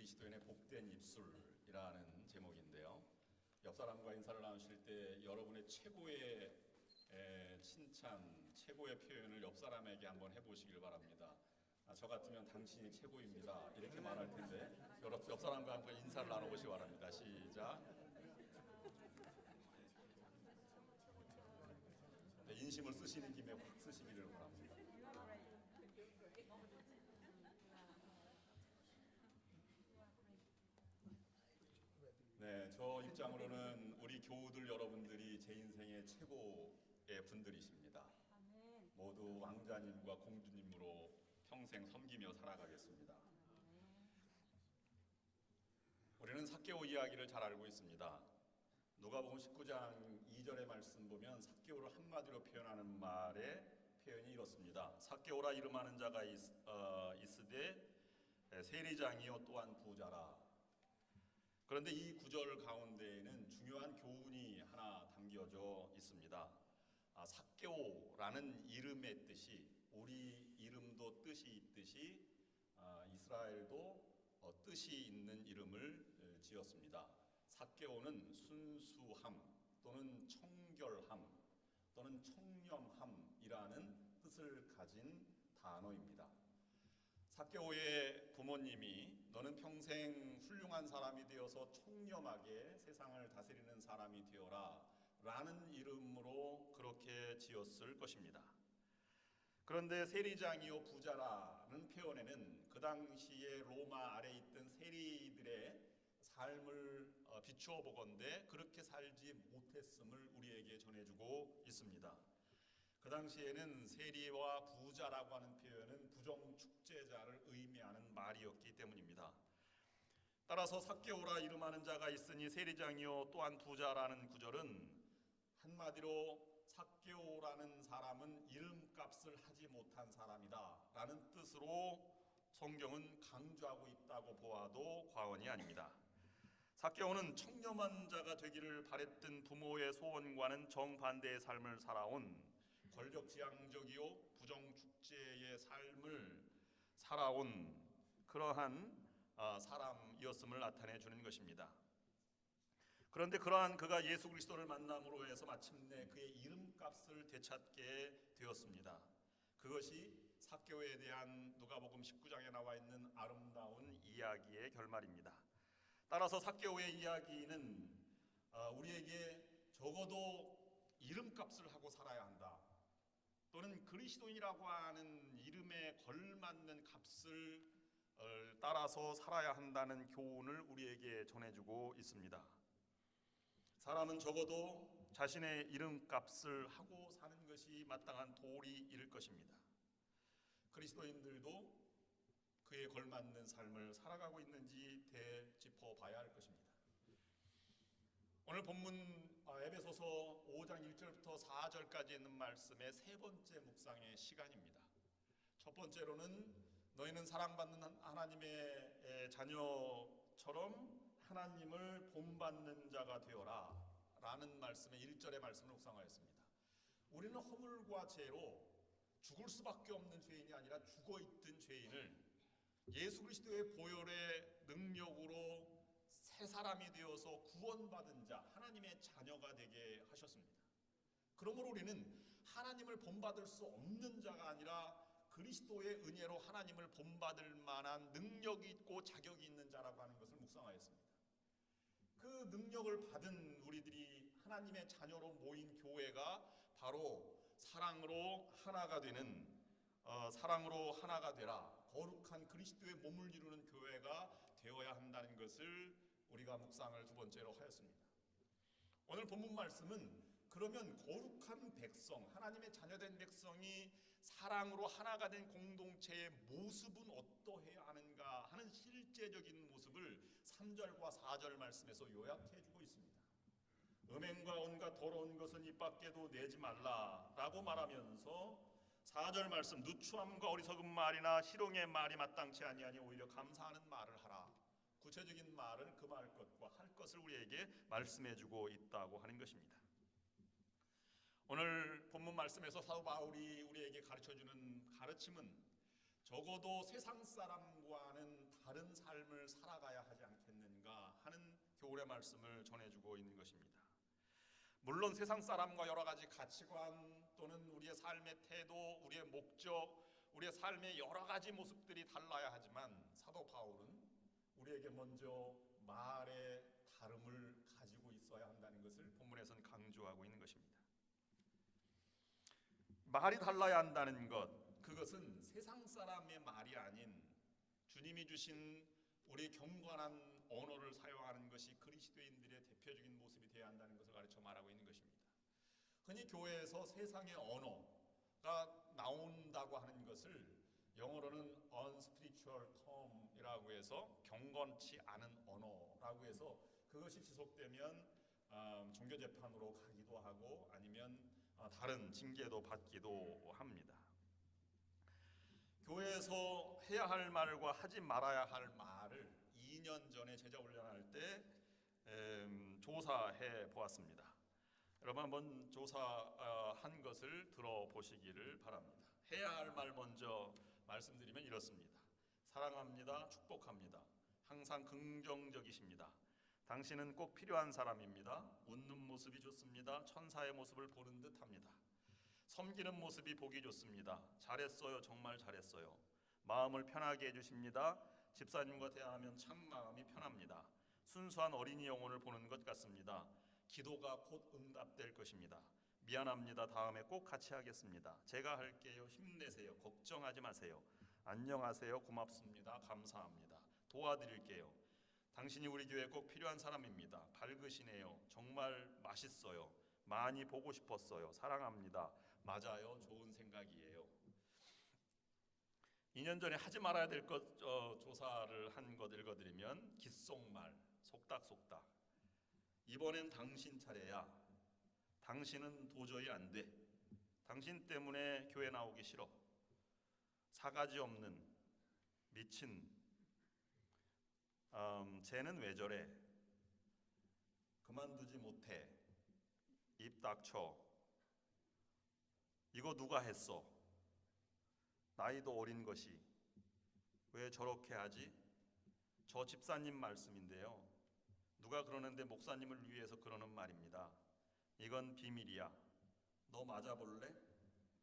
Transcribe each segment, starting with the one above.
그리스도인의 복된 입술이라는 제목인데요. 옆 사람과 인사를 나누실 때 여러분의 최고의 칭찬, 최고의 표현을 옆 사람에게 한번 해보시길 바랍니다. 저 같으면 당신이 최고입니다. 이렇게 말할 텐데 옆 사람과 함께 인사를 나눠보시기 바랍니다. 시작. 인심을 쓰시는 김에 확 쓰시기를 바랍니다. 네, 저 입장으로는 우리 교우들 여러분들이 제 인생의 최고의 분들이십니다. 모두 왕자님과 공주님으로 평생 섬기며 살아가겠습니다. 우리는 삭개오 이야기를 잘 알고 있습니다. 누가복음 19장 2절의 말씀 보면 삭개오를 한마디로 표현하는 말의 표현이 이렇습니다. 삭개오라 이름하는 자가 있으되 세리장이요 또한 부자라. 그런데 이 구절 가운데에는 중요한 교훈이 하나 담겨져 있습니다. 삭개오라는 이름의 뜻이, 우리 이름도 뜻이 있듯이 이스라엘도 뜻이 있는 이름을 지었습니다. 삭개오는 순수함 또는 청결함 또는 청렴함이라는 뜻을 가진 단어입니다. 삭개오의 부모님이 너는 평생 훌륭한 사람이 되어서 청렴하게 세상을 다스리는 사람이 되어라 라는 이름으로 그렇게 지었을 것입니다. 그런데 세리장이요 부자라는 표현에는 그 당시에 로마 아래에 있던 세리들의 삶을 비추어 보건대 그렇게 살지 못했음을 우리에게 전해주고 있습니다. 그 당시에는 세리와 부자라고 하는 표현은 부정축제자를 의미하는 말이었기 때문입니다. 따라서 삭개오라 이름하는 자가 있으니 세리장이요 또한 부자라는 구절은 한마디로 삭개오라는 사람은 이름값을 하지 못한 사람이다 라는 뜻으로 성경은 강조하고 있다고 보아도 과언이 아닙니다. 삭개오는 청렴한 자가 되기를 바랬던 부모의 소원과는 정반대의 삶을 살아온 권력지향적이요 부정축제의 삶을 살아온 그러한 사람이었음을 나타내 주는 것입니다. 그런데 그러한 그가 예수 그리스도를 만남으로 해서 마침내 그의 이름값을 되찾게 되었습니다. 그것이 삭개오에 대한 누가복음 19장에 나와 있는 아름다운 이야기의 결말입니다. 따라서 삭개오의 이야기는 우리에게 적어도 이름값을 하고 살아야 한다, 또는 그리스도인이라고 하는 이름에 걸맞는 값을 따라서 살아야 한다는 교훈을 우리에게 전해주고 있습니다. 사람은 적어도 자신의 이름값을 하고 사는 것이 마땅한 도리일 것입니다. 그리스도인들도 그에 걸맞는 삶을 살아가고 있는지 되짚어 봐야 할 것입니다. 오늘 본문 에베소서 5장 1절부터 4절까지 있는 말씀의 세 번째 묵상의 시간입니다. 첫 번째로는 너희는 사랑받는 하나님의 자녀처럼 하나님을 본받는 자가 되어라 라는 말씀의 1절의 말씀을 묵상하였습니다. 우리는 허물과 죄로 죽을 수밖에 없는 죄인이 아니라 죽어있던 죄인을 예수 그리스도의 보혈의 능력으로 새 사람이 되어서 구원받은 자, 하나님의 자녀가 되게 하셨습니다. 그러므로 우리는 하나님을 본받을 수 없는 자가 아니라 그리스도의 은혜로 하나님을 본받을 만한 능력이 있고 자격이 있는 자라고 하는 것을 묵상하였습니다. 그 능력을 받은 우리들이 하나님의 자녀로 모인 교회가 바로 사랑으로 하나가 되는 사랑으로 하나가 되라, 거룩한 그리스도의 몸을 이루는 교회가 되어야 한다는 것을 우리가 묵상을 두 번째로 하였습니다. 오늘 본문 말씀은 그러면 거룩한 백성, 하나님의 자녀된 백성이 사랑으로 하나가 된 공동체의 모습은 어떠해야 하는가 하는 실제적인 모습을 3절과 4절 말씀에서 요약해 주고 있습니다. 음행과 온갖 더러운 것은 입 밖에도 내지 말라라고 말하면서 4절 말씀 누추함과 어리석은 말이나 희롱의 말이 마땅치 아니하니 오히려 감사하는 말을 하라. 구체적인 말은 금할 것과 할 것을 우리에게 말씀해 주고 있다고 하는 것입니다. 오늘 본문 말씀에서 사도 바울이 우리에게 가르쳐주는 가르침은 적어도 세상 사람과는 다른 삶을 살아가야 하지 않겠는가 하는 교훈의 말씀을 전해주고 있는 것입니다. 물론 세상 사람과 여러 가지 가치관 또는 우리의 삶의 태도, 우리의 목적, 우리의 삶의 여러 가지 모습들이 달라야 하지만 사도 바울은 우리에게 먼저 말의 다름을 가지고 있어야 한다는 것을 본문에서는 강조하고 있는 것입니다. 말이 달라야 한다는 것, 그것은 세상 사람의 말이 아닌 주님이 주신 우리 경건한 언어를 사용하는 것이 그리스도인들의 대표적인 모습이 되어야 한다는 것을 가르쳐 말하고 있는 것입니다. 흔히 교회에서 세상의 언어가 나온다고 하는 것을 영어로는 unspiritual term이라고 해서 경건치 않은 언어라고 해서 그것이 지속되면 종교 재판으로 가기도 하고 아니면 다른 징계도 받기도 합니다. 교회에서 해야 할 말과 하지 말아야 할 말을 2년 전에 제자훈련할 때 조사해 보았습니다. 여러분 한번 조사한 것을 들어보시기를 바랍니다. 해야 할 말 먼저 말씀드리면 이렇습니다. 사랑합니다. 축복합니다. 항상 긍정적이십니다. 당신은 꼭 필요한 사람입니다. 웃는 모습이 좋습니다. 천사의 모습을 보는 듯합니다. 섬기는 모습이 보기 좋습니다. 잘했어요. 정말 잘했어요. 마음을 편하게 해주십니다. 집사님과 대화하면 참 마음이 편합니다. 순수한 어린이 영혼을 보는 것 같습니다. 기도가 곧 응답될 것입니다. 미안합니다. 다음에 꼭 같이 하겠습니다. 제가 할게요. 힘내세요. 걱정하지 마세요. 안녕하세요. 고맙습니다. 감사합니다. 도와드릴게요. 당신이 우리 교회에 꼭 필요한 사람입니다. 밝으시네요. 정말 맛있어요. 많이 보고 싶었어요. 사랑합니다. 맞아요. 좋은 생각이에요. 2년 전에 하지 말아야 될 것 조사를 한 것 읽어드리면 귓속말, 속닥속닥. 이번엔 당신 차례야. 당신은 도저히 안 돼. 당신 때문에 교회 나오기 싫어. 사가지 없는 미친. 쟤는 왜 저래? 그만두지 못해. 입 닥쳐. 이거 누가 했어? 나이도 어린 것이 왜 저렇게 하지? 저 집사님 말씀인데요. 누가 그러는데 목사님을 위해서 그러는 말입니다. 이건 비밀이야. 너 맞아볼래?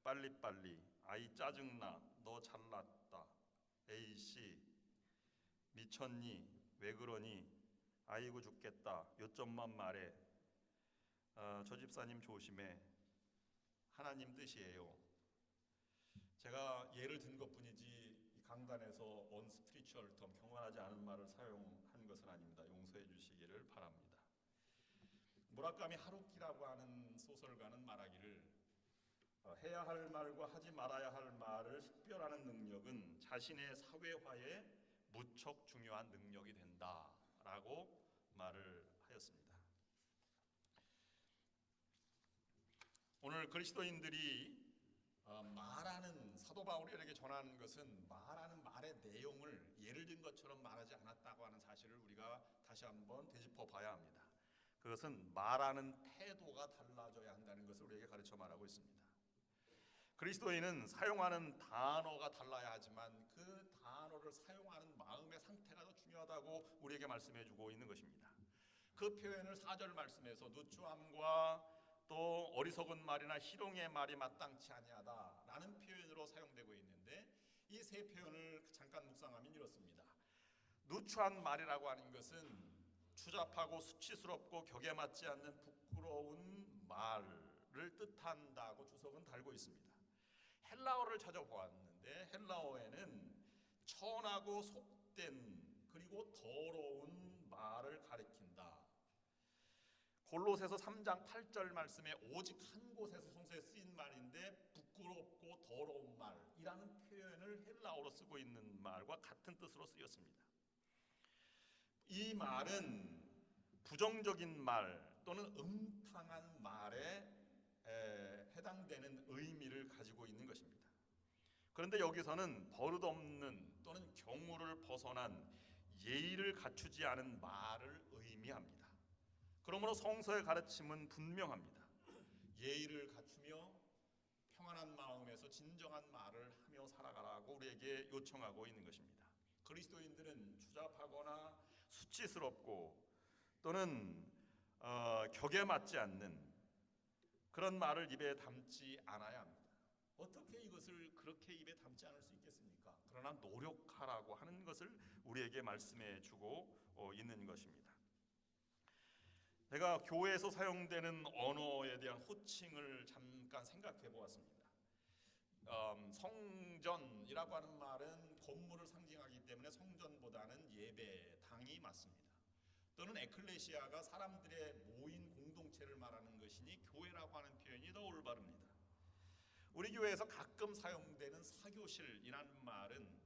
빨리빨리. 아이 짜증나. 너 잘났다. A씨 미쳤니? 왜 그러니? 아이고 죽겠다. 요점만 말해. 저 집사님 조심해. 하나님 뜻이에요. 제가 예를 든 것뿐이지 강단에서 unspiritual term, 경건하지 않은 말을 사용한 것은 아닙니다. 용서해 주시기를 바랍니다. 무라카미 하루키라고 하는 소설가는 말하기를 해야 할 말과 하지 말아야 할 말을 식별하는 능력은 자신의 사회화에 무척 중요한 능력이 된다라고 말을 하였습니다. 오늘 그리스도인들이 말하는 사도 바울에게 전하는 것은 말하는 말의 내용을 예를 든 것처럼 말하지 않았다고 하는 사실을 우리가 다시 한번 되짚어 봐야 합니다. 그것은 말하는 태도가 달라져야 한다는 것을 우리에게 가르쳐 말하고 있습니다. 그리스도인은 사용하는 단어가 달라야 하지만 그 단어를 사용하는 마음의 상태가 더 중요하다고 우리에게 말씀해 주고 있는 것입니다. 그 표현을 4절 말씀에서 누추함과 또 어리석은 말이나 희롱의 말이 마땅치 아니하다라는 표현으로 사용되고 있는데 이 세 표현을 잠깐 묵상하면 이렇습니다. 누추한 말이라고 하는 것은 추잡하고 수치스럽고 격에 맞지 않는 부끄러운 말을 뜻한다고 주석은 달고 있습니다. 헬라어를 찾아보았는데 헬라어에는 천하고 속된 그리고 더러운 말을 가리킨다. 골로새서 3장 8절 말씀에 오직 한 곳에서 성서에 쓰인 말인데 부끄럽고 더러운 말이라는 표현을 헬라어로 쓰고 있는 말과 같은 뜻으로 쓰였습니다. 이 말은 부정적인 말 또는 음탕한 말에 해당되는 의미를 가지고 있는 것입니다. 그런데 여기서는 버릇없는 또는 경우를 벗어난 예의를 갖추지 않은 말을 의미합니다. 그러므로 성서의 가르침은 분명합니다. 예의를 갖추며 평안한 마음에서 진정한 말을 하며 살아가라고 우리에게 요청하고 있는 것입니다. 그리스도인들은 추잡하거나 수치스럽고 또는 격에 맞지 않는 그런 말을 입에 담지 않아야 합니다. 어떻게 이것을 그렇게 입에 담지 않을 수 있겠습니까? 그러나 노력하라고 하는 것을 우리에게 말씀해 주고 있는 것입니다. 제가 교회에서 사용되는 언어에 대한 호칭을 잠깐 생각해 보았습니다. 성전이라고 하는 말은 건물을 상징하기 때문에 성전보다는 예배당이 맞습니다. 또는 에클레시아가 사람들의 모인 공동체를 말하는 것이니 교회라고 하는 표현이 더 올바릅니다. 우리 교회에서 가끔 사용되는 사교실이라는 말은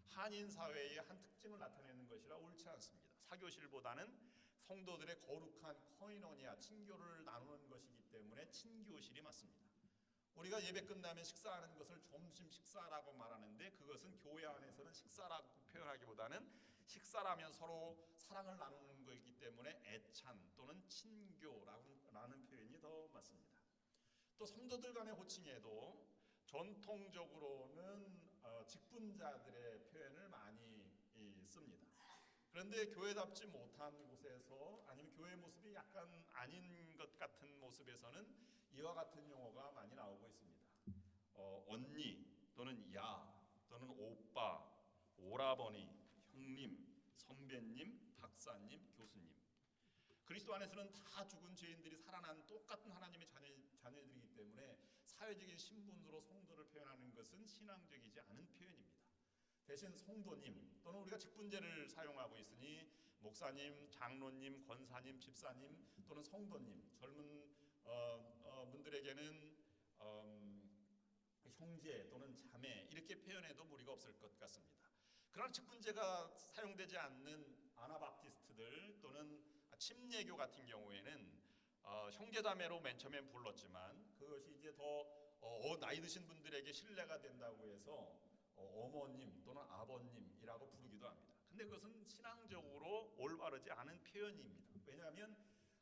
한인 사회의 한 특징을 나타내는 것이라 옳지 않습니다. 사교실보다는 성도들의 거룩한 코이노니아, 친교를 나누는 것이기 때문에 친교실이 맞습니다. 우리가 예배 끝나면 식사하는 것을 점심 식사라고 말하는데 그것은 교회 안에서는 식사라고 표현하기보다는 식사라면 서로 사랑을 나누는 것이기 때문에 애찬 또는 친교라는 표현이 더 맞습니다. 또 성도들 간의 호칭에도 전통적으로는 직분자들의 표현을 많이 씁니다. 그런데 교회답지 못한 곳에서 아니면 교회 모습이 약간 아닌 것 같은 모습에서는 이와 같은 용어가 많이 나오고 있습니다. 언니 또는 야 또는 오빠, 오라버니, 형님, 선배님, 박사님, 교수님. 그리스도 안에서는 다 죽은 죄인들이 살아난 똑같은 하나님의 자녀들이기 때문에 사회적인 신분으로 성도를 표현하는 것은 신앙적이지 않은 표현입니다. 대신 성도님 또는 우리가 직분제를 사용하고 있으니 목사님, 장로님, 권사님, 집사님 또는 성도님, 젊은 분들에게는 형제 또는 자매 이렇게 표현해도 무리가 없을 것 같습니다. 그러나 직분제가 사용되지 않는 아나바티스트들 또는 침례교 같은 경우에는 형제자매로 맨 처음에 불렀지만 그것이 이제 더 나이 드신 분들에게 신뢰가 된다고 해서 어머님 또는 아버님이라고 부르기도 합니다. 근데 그것은 신앙적으로 올바르지 않은 표현입니다. 왜냐하면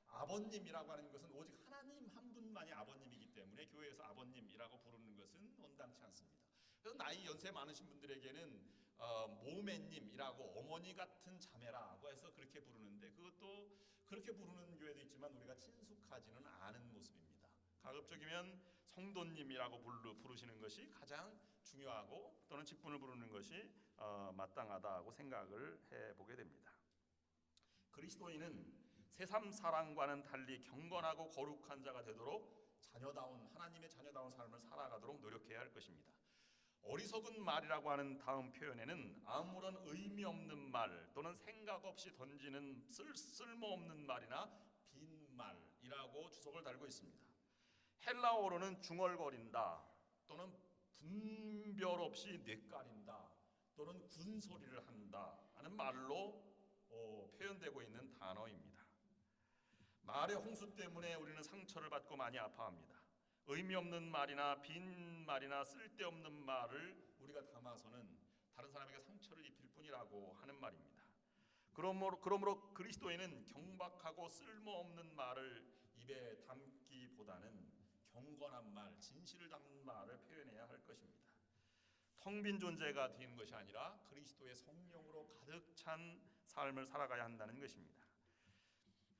아버님이라고 하는 것은 오직 하나님 한 분만이 아버님이기 때문에 교회에서 아버님이라고 부르는 것은 온당치 않습니다. 그래서 나이 연세 많으신 분들에게는 모매님이라고 어머니 같은 자매라고 해서 그렇게 부르는데 그것도 그렇게 부르는 교회도 있지만 우리가 친숙하지는 않은 모습입니다. 가급적이면 성도님이라고 부르시는 것이 가장 중요하고 또는 직분을 부르는 것이 마땅하다고 생각을 해보게 됩니다. 그리스도인은 세상 사람과는 달리 경건하고 거룩한 자가 되도록 하나님의 자녀다운 삶을 살아가도록 노력해야 할 것입니다. 어리석은 말이라고 하는 다음 표현에는 아무런 의미 없는 말 또는 생각 없이 던지는 쓸모없는 말이나 빈말이라고 주석을 달고 있습니다. 헬라어로는 중얼거린다 또는 분별 없이 뇌까린다 또는 군소리를 한다 하는 말로 표현되고 있는 단어입니다. 말의 홍수 때문에 우리는 상처를 받고 많이 아파합니다. 의미 없는 말이나 빈 말이나 쓸데없는 말을 우리가 담아서는 다른 사람에게 상처를 입힐 뿐이라고 하는 말입니다. 그러므로 그리스도인은 경박하고 쓸모없는 말을 입에 담기보다는 경건한 말, 진실을 담는 말을 표현해야 할 것입니다. 텅 빈 존재가 되는 것이 아니라 그리스도의 성령으로 가득 찬 삶을 살아가야 한다는 것입니다.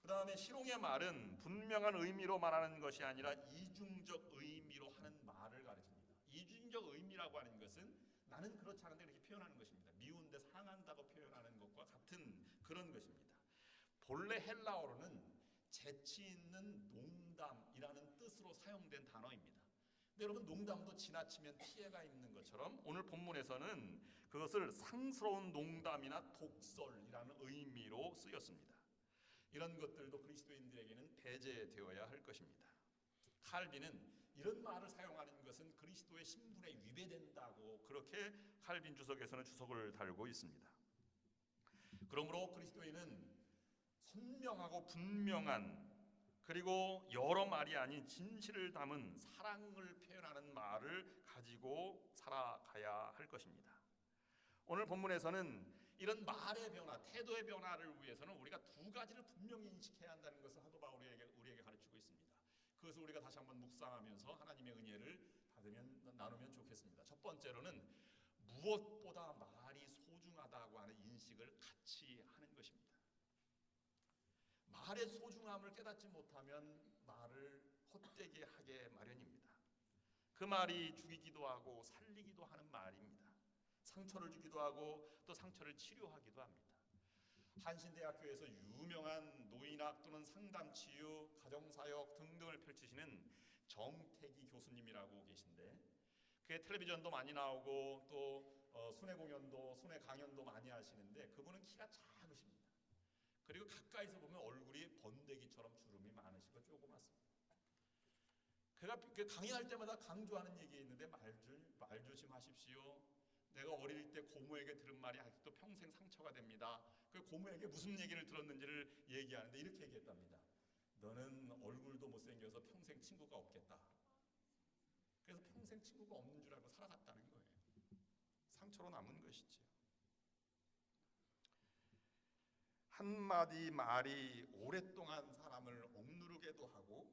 그 다음에 실용의 말은 분명한 의미로 말하는 것이 아니라 이중적 의미로 하는 말을 가르칩니다. 이중적 의미라고 하는 것은 나는 그렇지 않은데 이렇게 표현하는 것입니다. 미운데 사랑한다고 표현하는 것과 같은 그런 것입니다. 본래 헬라어로는 재치 있는 농담이라는 뜻으로 사용된 단어입니다. 근데 여러분 농담도 지나치면 피해가 있는 것처럼 오늘 본문에서는 그것을 상스러운 농담이나 독설이라는 의미로 쓰였습니다. 이런 것들도 그리스도인들에게는 배제되어야 할 것입니다. 칼빈은 이런 말을 사용하는 것은 그리스도의 신분에 위배된다고 그렇게 칼빈 주석에서는 주석을 달고 있습니다. 그러므로 그리스도인은 선명하고 분명한 그리고 여러 말이 아닌 진실을 담은 사랑을 표현하는 말을 가지고 살아가야 할 것입니다. 오늘 본문에서는 이런 말의 변화, 태도의 변화를 위해서는 우리가 두 가지를 분명히 인식해야 한다는 것을 사도 바울이 우리에게 가르치고 있습니다. 그것을 우리가 다시 한번 묵상하면서 하나님의 은혜를 나누면 좋겠습니다. 첫 번째로는 무엇보다 말이 소중한 소중하다고 하는 인식을 같이 하는 것입니다. 말의 소중함을 깨닫지 못하면 말을 헛되게 하게 마련입니다. 그 말이 죽이기도 하고 살리기도 하는 말입니다. 상처를 주기도 하고 또 상처를 치료하기도 합니다. 한신대학교에서 유명한 노인학 또는 상담치유, 가정사역 등등을 펼치시는 정태기 교수님이라고 계신데, 그의 텔레비전도 많이 나오고 또 순회 공연도, 순회 강연도 많이 하시는데, 그분은 키가 작으십니다. 그리고 가까이서 보면 얼굴이 번데기처럼 주름이 많으시고 조그맣습니다. 그가 강의할 때마다 강조하는 얘기 있는데, 말 조심하십시오. 내가 어릴 때 고모에게 들은 말이 아직도 평생 상처가 됩니다. 그 고모에게 무슨 얘기를 들었는지를 얘기하는데 이렇게 얘기했답니다. 너는 얼굴도 못생겨서 평생 친구가 없겠다. 그래서 평생 친구가 없는 줄 알고 살아갔다는 거예요. 상처로 남은 것이지요. 한마디 말이 오랫동안 사람을 억누르게도 하고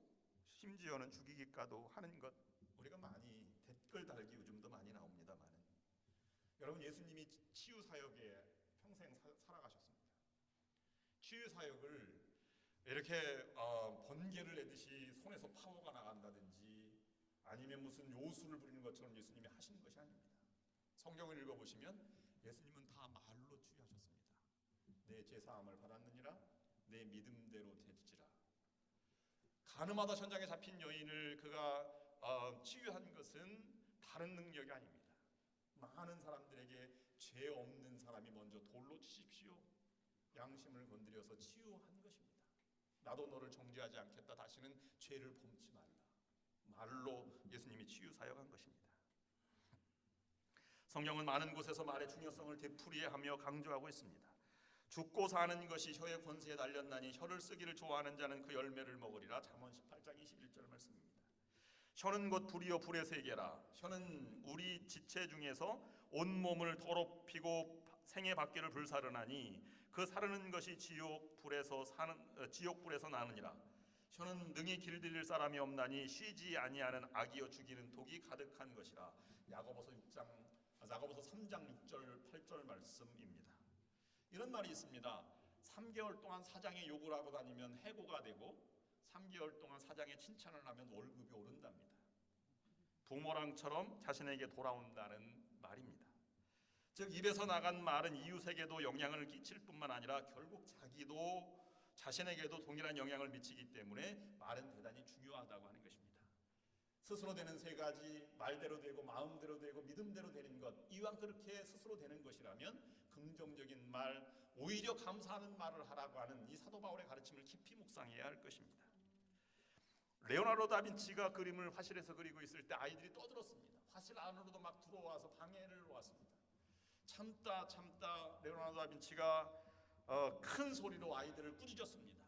심지어는 죽이기까도 하는 것, 우리가 많이 댓글 달기 요즘도 많이 나옵니다만, 여러분, 예수님이 치유사역에 평생 살아가셨습니다. 치유사역을 이렇게 번개를 내듯이 손에서 파워가 나간다든지 아니면 무슨 요술을 부리는 것처럼 예수님이 하시는 것이 아닙니다. 성경을 읽어보시면 예수님은 다 말로 치유하셨습니다. 내 죄사함을 받았느니라, 내 믿음대로 되지라. 가늠하다 천장에 잡힌 여인을 그가 치유한 것은 다른 능력이 아닙니다. 많은 사람들에게 죄 없는 사람이 먼저 돌로 치십시오, 양심을 건드려서 치유한 것입니다. 나도 너를 정죄하지 않겠다, 다시는 죄를 범치 말라. 말로 예수님이 치유 사역한 것입니다. 성경은 많은 곳에서 말의 중요성을 되풀이하며 강조하고 있습니다. 죽고 사는 것이 혀의 권세에 달렸나니 혀를 쓰기를 좋아하는 자는 그 열매를 먹으리라. 잠언 18장 21절 말씀입니다. 혀는 곧 불이요 불의 세계라. 혀는 우리 지체 중에서 온몸을 더럽히고 생의 밖에를 불사르나니 그 사르는 것이 지옥불에서 나느니라. 혀는 능히 길들일 사람이 없나니 쉬지 아니하는 악이여 죽이는 독이 가득한 것이라. 야고보서 3장 6절 8절 말씀입니다. 이런 말이 있습니다. 3개월 동안 사장의 욕을 하고 다니면 해고가 되고 3개월 동안 사장의 칭찬을 하면 월급이 오른답니다. 부모랑처럼 자신에게 돌아온다는 말입니다. 즉, 입에서 나간 말은 이웃에게도 영향을 끼칠 뿐만 아니라 결국 자신에게도 동일한 영향을 미치기 때문에 말은 대단히 중요하다고 하는 것입니다. 스스로 되는 세 가지, 말대로 되고 마음대로 되고 믿음대로 되는 것, 이왕 그렇게 스스로 되는 것이라면 긍정적인 말, 오히려 감사하는 말을 하라고 하는 이 사도 바울의 가르침을 깊이 묵상해야 할 것입니다. 레오나르도 다빈치가 그림을 화실에서 그리고 있을 때 아이들이 떠들었습니다. 화실 안으로도 막 들어와서 방해를 놓았습니다. 참다 레오나르도 다빈치가 큰 소리로 아이들을 꾸짖었습니다.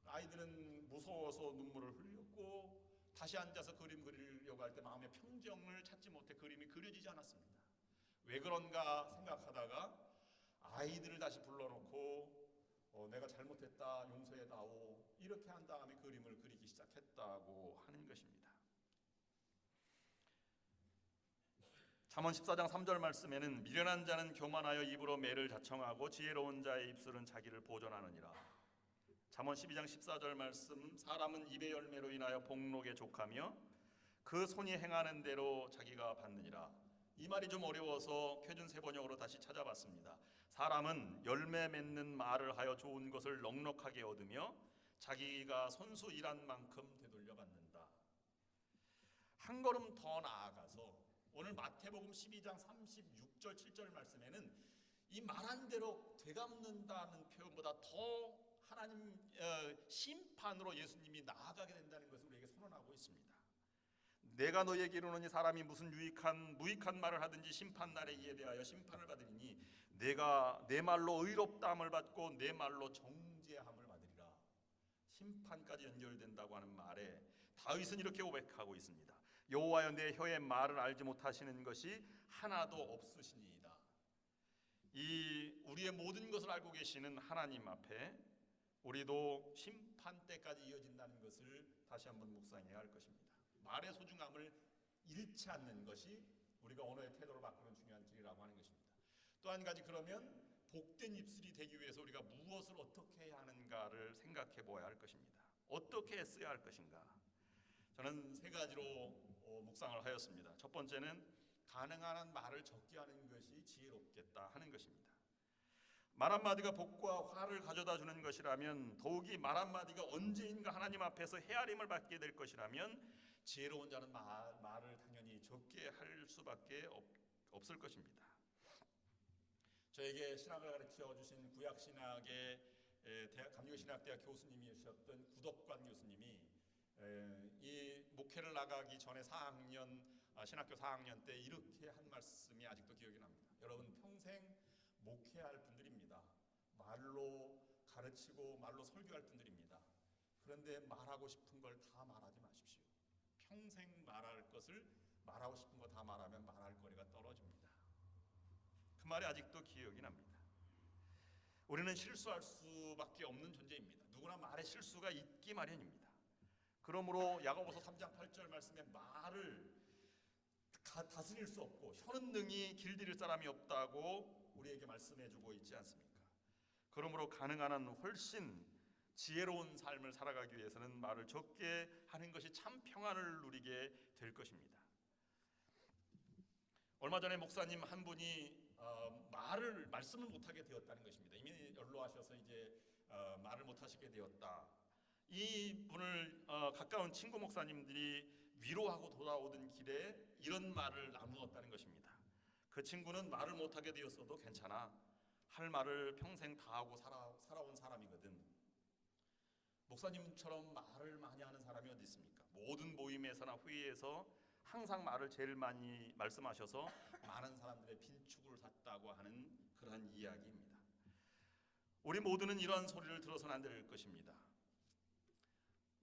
아이들은 무서워서 눈물을 흘렸고 다시 앉아서 그림 그리려고 할 때 마음의 평정을 찾지 못해 그림이 그려지지 않았습니다. 왜 그런가 생각하다가 아이들을 다시 불러놓고 내가 잘못했다, 용서해다오, 이렇게 한 다음에 그림을 그리기 시작했다고 하는 것입니다. 잠언 14장 3절 말씀에는 미련한 자는 교만하여 입으로 매를 자청하고 지혜로운 자의 입술은 자기를 보존하느니라. 잠언 12장 14절 말씀, 사람은 입의 열매로 인하여 복록에 족하며 그 손이 행하는 대로 자기가 받느니라. 이 말이 좀 어려워서 표준 세번역으로 다시 찾아봤습니다. 사람은 열매 맺는 말을 하여 좋은 것을 넉넉하게 얻으며 자기가 손수 일한 만큼 되돌려 받는다. 한 걸음 더 나아가서 오늘 마태복음 12장 36절 7절 말씀에는 이 말한 대로 되갚는다는 표현보다 더 하나님 심판으로 예수님이 나아가게 된다는 것을 우리에게 선언하고 있습니다. 내가 너에게 이르노니 사람이 무슨 무익한 말을 하든지 심판날에 이에 대하여 심판을 받으리니 내가 내 말로 의롭다함을 받고 내 말로 정죄함을 받으리라. 심판까지 연결된다고 하는 말에 다윗은 이렇게 고백하고 있습니다. 여호와여, 내 혀의 말을 알지 못하시는 것이 하나도 없으시니이다. 이 우리의 모든 것을 알고 계시는 하나님 앞에 우리도 심판 때까지 이어진다는 것을 다시 한번 묵상해야 할 것입니다. 말의 소중함을 잃지 않는 것이 우리가 언어의 태도를 바꾸는 중요한 길이라고 하는 것입니다. 또 한 가지, 그러면 복된 입술이 되기 위해서 우리가 무엇을 어떻게 해야 하는가를 생각해 보아야 할 것입니다. 어떻게 써야 할 것인가? 저는 세 가지로 묵상을 하였습니다. 첫 번째는 가능한 한 말을 적게 하는 것이 지혜롭겠다 하는 것입니다. 말 한마디가 복과 화를 가져다 주는 것이라면, 더욱이 말 한마디가 언제인가 하나님 앞에서 헤아림을 받게 될 것이라면, 지혜로운 자는 말을 당연히 적게 할 수밖에 없을 것입니다. 저에게 신학을 가르쳐 주신 구약신학의 감리교신학대학 교수님이셨던 구덕관 교수님이 이 목회를 나가기 전에 4학년 신학교 4학년 때 이렇게 한 말씀이 아직도 기억이 납니다. 여러분, 평생 목회할 분들입니다. 말로 가르치고 말로 설교할 분들입니다. 그런데 말하고 싶은 걸 다 말하지 마십시오. 평생 말할 것을 말하고 싶은 거 다 말하면 말할 거리가 떨어집니다. 그 말이 아직도 기억이 납니다. 우리는 실수할 수밖에 없는 존재입니다. 누구나 말에 실수가 있기 마련입니다. 그러므로 야고보서 3장 8절 말씀에 말을 다스릴 수 없고 혀는 능히 길들일 사람이 없다고 우리에게 말씀해주고 있지 않습니까? 그러므로 가능한 한 훨씬 지혜로운 삶을 살아가기 위해서는 말을 적게 하는 것이 참 평안을 누리게 될 것입니다. 얼마 전에 목사님 한 분이 말씀을 못하게 되었다는 것입니다. 이미 연로하셔서 이제 말을 못하시게 되었다. 이 분을 가까운 친구 목사님들이 위로하고 돌아오던 길에 이런 말을 나누었다는 것입니다. 그 친구는 말을 못하게 되었어도 괜찮아. 할 말을 평생 다 하고 살아온 사람이거든. 목사님처럼 말을 많이 하는 사람이 어디 있습니까? 모든 모임에서나 회의에서 항상 말을 제일 많이 말씀하셔서 많은 사람들의 빈축을 샀다고 하는 그러한 이야기입니다. 우리 모두는 이러한 소리를 들어서는 안 될 것입니다.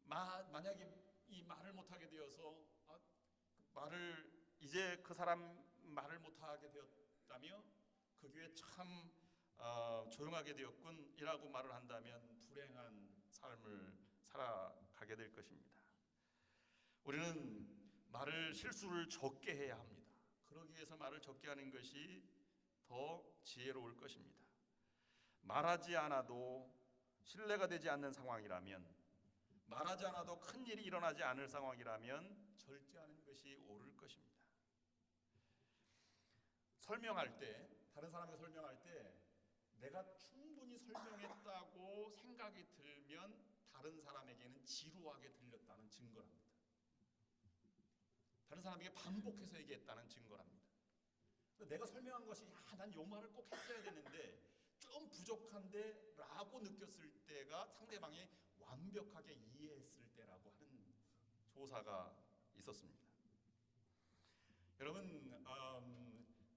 만약에 이 말을 못하게 되어서 이제 그 사람 말을 못하게 되었다며 그 교회 참 조용하게 되었군 이라고 말을 한다면 불행한 삶을 살아가게 될 것입니다. 우리는 실수를 적게 해야 합니다. 그러기 위해서 말을 적게 하는 것이 더 지혜로울 것입니다. 말하지 않아도 신뢰가 되지 않는 상황이라면, 말하지 않아도 큰 일이 일어나지 않을 상황이라면 절제하는 것이 옳을 것입니다. 설명할 때, 다른 사람에게 설명할 때 내가 충분히 설명했다고 생각이 들면 다른 사람에게는 지루하게 들렸다는 증거랍니다. 다른 사람에게 반복해서 얘기했다는 증거랍니다. 내가 설명한 것이 난 이 말을 꼭 했어야 되는데 좀 부족한데 라고 느꼈을 때가 상대방이 완벽하게 이해했을 때라고 하는 조사가 있었습니다. 여러분,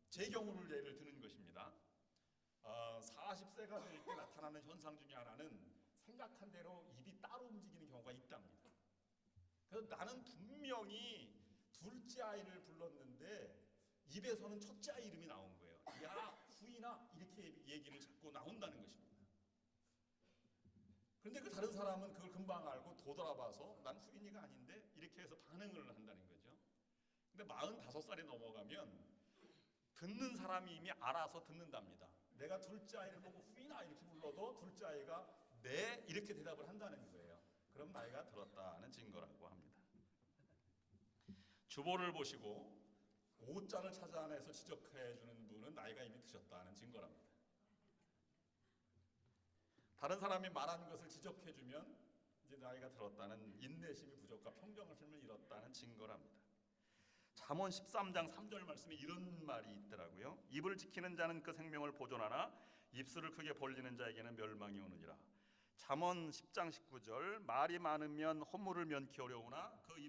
제 경우를 예를 드는 것입니다. 40세가 될 때 나타나는 현상 중에 하나는 생각한 대로 입이 따로 움직이는 경우가 있답니다. 그래서 나는 분명히 둘째 아이를 불렀는데 입에서는 첫째 아이 이름이 나온 거예요. 야, 후이나 이렇게 얘기를 자꾸 나온다는 것입니다. 그런데 그 다른 사람은 그걸 금방 알고 도돌아봐서 난 후인이가 아닌데 이렇게 해서 반응을 한다는 거죠. 근데 45살이 넘어가면 듣는 사람이 이미 알아서 듣는답니다. 내가 둘째 아이를 보고 후이나 이렇게 불러도 둘째 아이가 네 이렇게 대답을 한다는 거예요. 그럼 나이가 들었다는 증거라고 합니다. 주보를 보시고 오자를 찾아내서 지적해 주는 분은 나이가 이미 드셨다는 증거랍니다. 다른 사람이 말한 것을 지적해 주면 이제 나이가 들었다는 인내심이 부족과 평정심을 잃었다는 증거랍니다. 잠언 13장 3절 말씀에 이런 말이 있더라고요. 입을 지키는 자는 그 생명을 보존하나 입술을 크게 벌리는 자에게는 멸망이 오느니라. 잠언 10장 19절 말이 많으면 허물을 면키 어려우나 그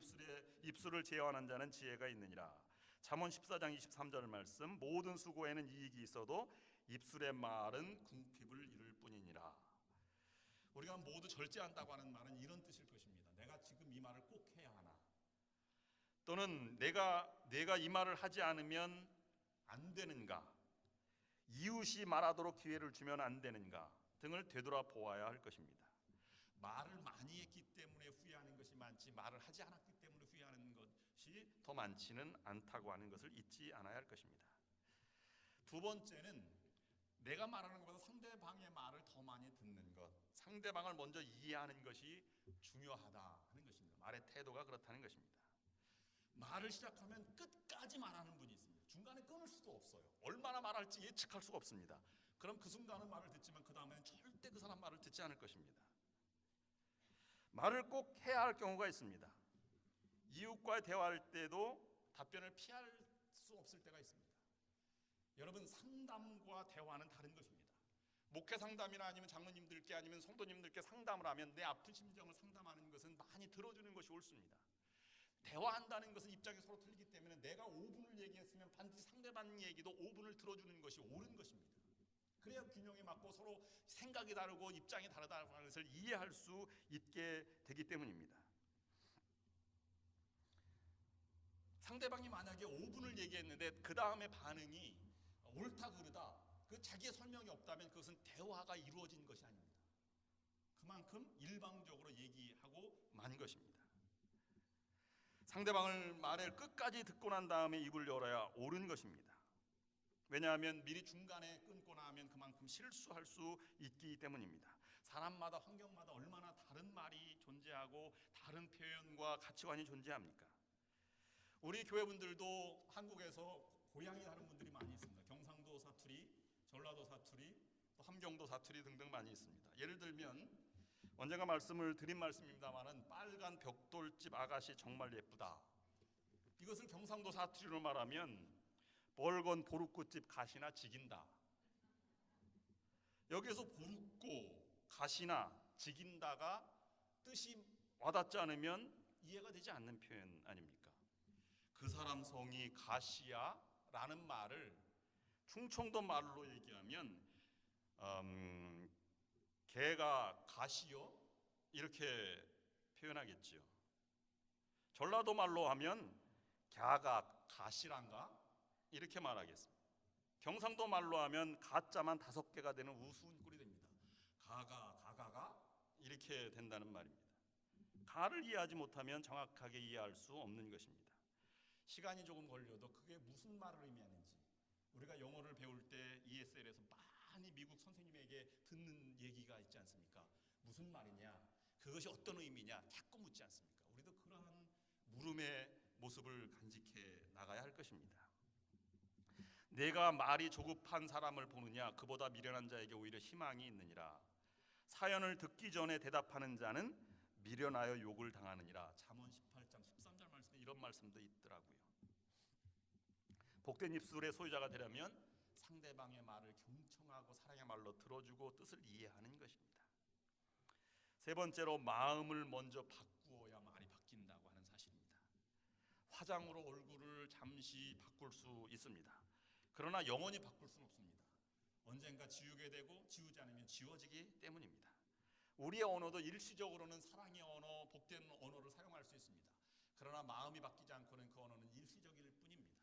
입술을 제어하는 자는 지혜가 있느니라. 잠언 14장 23절 말씀 모든 수고에는 이익이 있어도 입술의 말은 궁핍을 이룰 뿐이니라. 우리가 모두 절제한다고 하는 말은 이런 뜻일 것입니다. 내가 지금 이 말을 꼭 해야 하나, 또는 내가 이 말을 하지 않으면 안 되는가, 이웃이 말하도록 기회를 주면 안 되는가 등을 되돌아보아야 할 것입니다. 말을 많이 했기 때문에 후회하는 것이 많지 말을 하지 않았기 때문에 후회하는 것이 더 많지는 않다고 하는 것을 잊지 않아야 할 것입니다. 두 번째는 내가 말하는 것보다 상대방의 말을 더 많이 듣는 것, 상대방을 먼저 이해하는 것이 중요하다 하는 것입니다. 말의 태도가 그렇다는 것입니다. 말을 시작하면 끝까지 말하는 분이 있습니다. 중간에 끊을 수도 없어요. 얼마나 말할지 예측할 수가 없습니다. 그럼 그 순간은 말을 듣지만 그 다음에는 절대 그 사람 말을 듣지 않을 것입니다. 말을 꼭 해야 할 경우가 있습니다. 이웃과의 대화할 때도 답변을 피할 수 없을 때가 있습니다. 여러분, 상담과 대화는 다른 것입니다. 목회 상담이나 아니면 장로님들께 아니면 성도님들께 상담을 하면 내 아픈 심정을 상담하는 것은 많이 들어주는 것이 옳습니다. 대화한다는 것은 입장이 서로 틀리기 때문에 내가 5분을 얘기했으면 반드시 상대방 얘기도 5분을 들어주는 것이 옳은 것입니다. 그래야 균형이 맞고 서로 생각이 다르고 입장이 다르다는 것을 이해할 수 있게 되기 때문입니다. 상대방이 만약에 5분을 얘기했는데 그 다음에 반응이 옳다 그르다, 그 자기의 설명이 없다면 그것은 대화가 이루어진 것이 아닙니다. 그만큼 일방적으로 얘기하고 만 것입니다. 상대방을 말을 끝까지 듣고 난 다음에 입을 열어야 옳은 것입니다. 왜냐하면 미리 중간에 끊고 나면 그만큼 실수할 수 있기 때문입니다. 사람마다 환경마다 얼마나 다른 말이 존재하고 다른 표현과 가치관이 존재합니까? 우리 교회분들도 한국에서 고향이 다른 분들이 많이 있습니다. 경상도 사투리, 전라도 사투리, 또 함경도 사투리 등등 많이 있습니다. 예를 들면 언젠가 말씀을 드린 말씀입니다만은 빨간 벽돌집 아가씨 정말 예쁘다. 이것을 경상도 사투리로 말하면 벌건 보루꽃집 가시나 지긴다. 여기서 보루꽃, 가시나, 지긴다가 뜻이 와닿지 않으면 이해가 되지 않는 표현 아닙니까? 그 사람 성이 가시야 라는 말을 충청도 말로 얘기하면 개가 가시요? 이렇게 표현하겠지요. 전라도 말로 하면 갸가 가시란가? 이렇게 말하겠습니다. 경상도 말로 하면 가자만 5개가 되는 우스운 꼴이 됩니다. 가가 이렇게 된다는 말입니다. 가를 이해하지 못하면 정확하게 이해할 수 없는 것입니다. 시간이 조금 걸려도 그게 무슨 말을 의미하는지, 우리가 영어를 배울 때 ESL에서 많이 미국 선생님에게 듣는 얘기가 있지 않습니까? 무슨 말이냐, 그것이 어떤 의미냐 자꾸 묻지 않습니까? 우리도 그러한 물음의 모습을 간직해 나가야 할 것입니다. 내가 말이 조급한 사람을 보느냐, 그보다 미련한 자에게 오히려 희망이 있느니라. 사연을 듣기 전에 대답하는 자는 미련하여 욕을 당하느니라. 잠언 18장 13절 말씀에 이런 말씀도 있더라고요. 복된 입술의 소유자가 되려면 상대방의 말을 경청하고 사랑의 말로 들어주고 뜻을 이해하는 것입니다. 세 번째로, 마음을 먼저 바꾸어야 말이 바뀐다고 하는 사실입니다. 화장으로 얼굴을 잠시 바꿀 수 있습니다. 그러나 영원히 바꿀 수는 없습니다. 언젠가 지우게 되고 지우지 않으면 지워지기 때문입니다. 우리의 언어도 일시적으로는 사랑의 언어, 복된 언어를 사용할 수 있습니다. 그러나 마음이 바뀌지 않고는 그 언어는 일시적일 뿐입니다.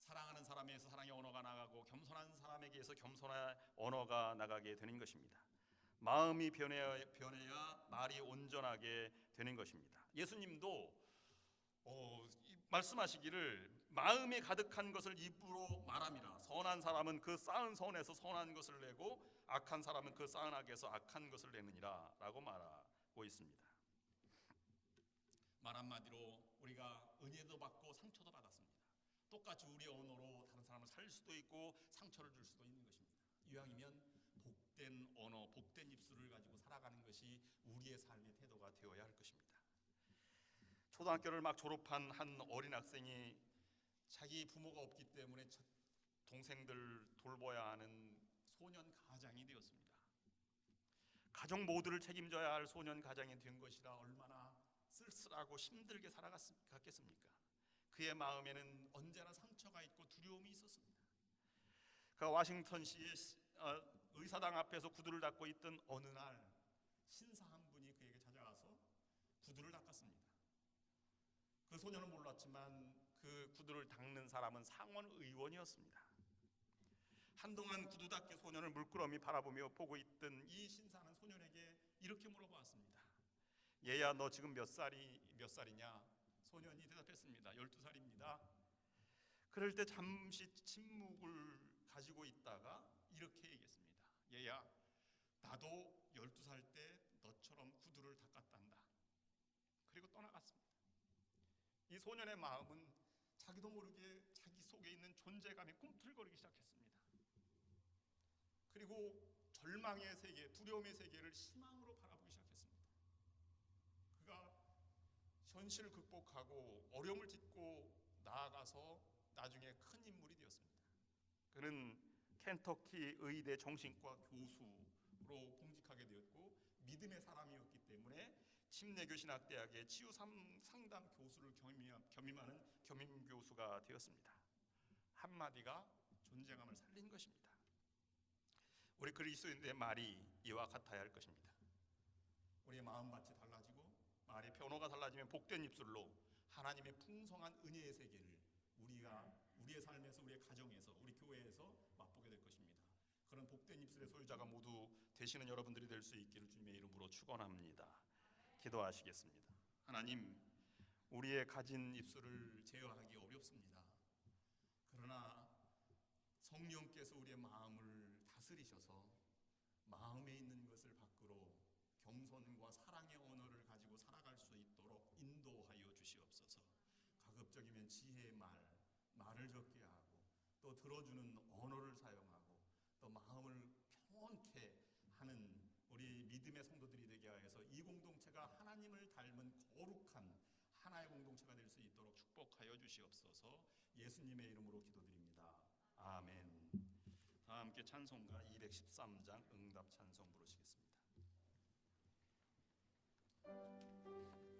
사랑하는 사람에게서 사랑의 언어가 나가고 겸손한 사람에게서 겸손한 언어가 나가게 되는 것입니다. 마음이 변해야 말이 온전하게 되는 것입니다. 예수님도 말씀하시기를 마음에 가득한 것을 입으로 말함이라. 선한 사람은 그 쌓은 선에서 선한 것을 내고 악한 사람은 그 쌓은 악에서 악한 것을 내느니라 라고 말하고 있습니다. 말 한마디로 우리가 은혜도 받고 상처도 받았습니다. 똑같이 우리의 언어로 다른 사람을 살릴 수도 있고 상처를 줄 수도 있는 것입니다. 이왕이면 복된 언어, 복된 입술을 가지고 살아가는 것이 우리의 삶의 태도가 되어야 할 것입니다. 초등학교를 막 졸업한 한 어린 학생이 자기 부모가 없기 때문에 동생들 돌봐야 하는 소년 가장이 되었습니다. 가족 모두를 책임져야 할 소년 가장이 된 것이라 얼마나 쓸쓸하고 힘들게 살아갔겠습니까? 그의 마음에는 언제나 상처가 있고 두려움이 있었습니다. 그가 워싱턴시의 의사당 앞에서 구두를 닦고 있던 어느 날 신사 한 분이 그에게 찾아와서 구두를 닦았습니다. 그 소년은 몰랐지만 그 구두를 닦는 사람은 상원 의원이었습니다. 한동안 구두 닦기 소년을 물끄러미 바라보며 보고 있던 이 신사는 소년에게 이렇게 물어보았습니다. 얘야, 너 지금 몇 살이냐? 소년이 대답했습니다. 12살입니다. 그럴 때 잠시 침묵을 가지고 있다가 이렇게 얘기했습니다. 얘야, 나도 12살 때 너처럼 구두를 닦았단다. 그리고 떠나갔습니다. 이 소년의 마음은 자기도 모르게 자기 속에 있는 존재감이 꿈틀거리기 시작했습니다. 그리고 절망의 세계, 두려움의 세계를 희망으로 바라보기 시작했습니다. 그가 현실을 극복하고 어려움을 딛고 나아가서 나중에 큰 인물이 되었습니다. 그는 켄터키 의대 정신과 교수로 봉직하게 되었고 믿음의 사람이었기 때문에 침례교신학대학의 치유 상담 교수를 겸임하는 겸임 교수가 되었습니다. 한마디가 존재감을 살린 것입니다. 우리 그리스도인들의 말이 이와 같아야 할 것입니다. 우리의 마음밭이 달라지고 말의 변호가 달라지면 복된 입술로 하나님의 풍성한 은혜의 세계를 우리의 삶에서, 우리의 가정에서, 우리 교회에서 맛보게 될 것입니다. 그런 복된 입술의 소유자가 모두 되시는 여러분들이 될 수 있기를 주님의 이름으로 축원합니다. 기도하시겠습니다. 하나님, 우리의 가진 입술을 제어하기 어렵습니다. 그러나 성령께서 우리의 마음을 다스리셔서 마음에 있는 것을 밖으로 겸손과 사랑의 언어를 가지고 살아갈 수 있도록 인도하여 주시옵소서. 가급적이면 지혜의 말을 적게 하고 또 들어주는 언어를 사용하고 또 마음을 평온케 하는 우리 믿음의 성도들이 되게 하여서 이 공동체가 하나님을 닮은 거룩한 하나의 공동체가 될 수 있도록 축복하여 주시옵소서. 예수님의 이름으로 기도드립니다. 아멘. 다 함께 찬송가 213장 응답 찬송 부르시겠습니다.